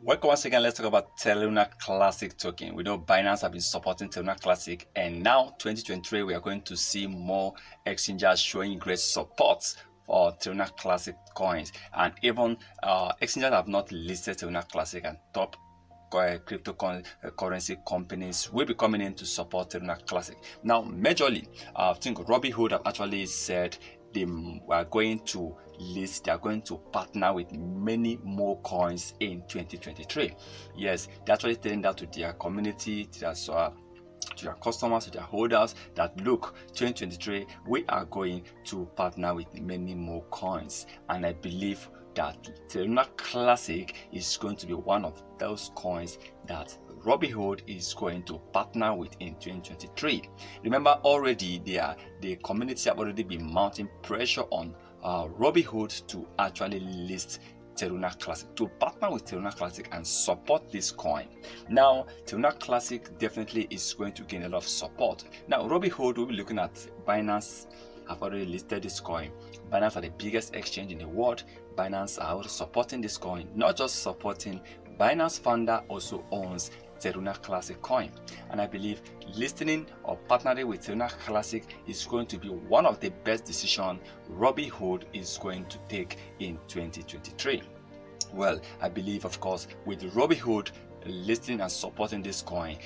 Welcome once again. Let's talk about Terra Classic token. We know Binance have been supporting Terra Classic, and now 2023 we are going to see more exchanges showing great support for Terra Classic coins, and even exchanges have not listed Terra Classic, and top cryptocurrency companies will be coming in to support Terra Classic. Now, majorly, I think Robinhood have actually said they are going to list, they are going to partner with many more coins in 2023. Yes, they're actually telling that to their community, to their customers, to their holders, that look, 2023 we are going to partner with many more coins. And I believe that Terra Classic is going to be one of those coins that Robinhood is going to partner with in 2023. Remember, already the community have already been mounting pressure on Robinhood to actually list Terra Classic, to partner with Terra Classic and support this coin. Now, Terra Classic definitely is going to gain a lot of support. Now, Robinhood will be looking at Binance. Have already listed this coin. Binance are the biggest exchange in the world. Binance are also supporting this coin. Not just supporting, Binance founder also owns Terra Classic coin, and I believe listening or partnering with Terra Classic is going to be one of the best decisions Robinhood is going to take in 2023. Well, I believe, of course, with Robinhood listing and supporting this coin,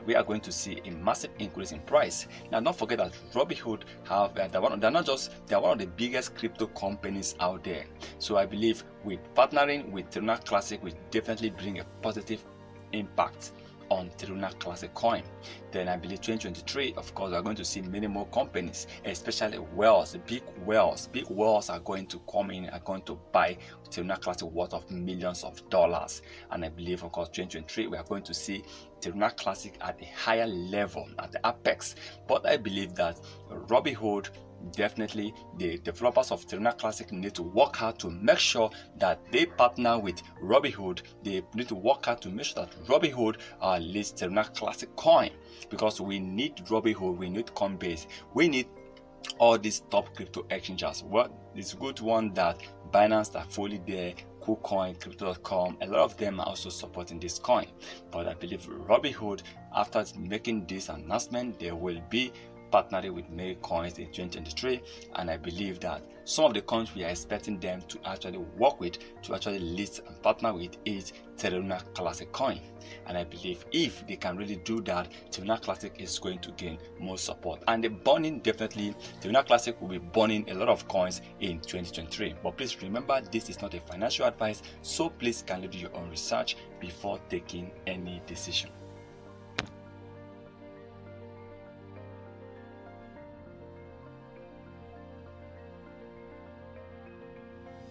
we are going to see a massive increase in price. Now, don't forget that Robinhood have they're one of the biggest crypto companies out there. So I believe with partnering with Terra Classic will definitely bring a positive impact on Terra Classic coin. Then I believe 2023, of course, we are going to see many more companies, especially whales, big whales are going to come in, are going to buy Terra Classic worth of millions of dollars. And I believe, of course, 2023 we are going to see Terra Classic at a higher level, at the apex. But I believe that Robinhood, definitely the developers of Terra Classic need to work hard to make sure that they partner with Robinhood. They need to work hard to make sure that Robinhood lists Terra Classic coin, because we need Robinhood, we need Coinbase, we need all these top crypto exchanges. Well, it's a good one that Binance are fully there, Kucoin, Crypto.com, a lot of them are also supporting this coin. But I believe Robinhood, after making this announcement, they will be partnering with many coins in 2023, and I believe that some of the coins we are expecting them to actually work with, to actually list and partner with, is Terra Classic coin. And I believe if they can really do that, Terra Classic is going to gain more support. And the burning, definitely Terra Classic will be burning a lot of coins in 2023. But please remember, this is not a financial advice, so please kindly do your own research before taking any decision.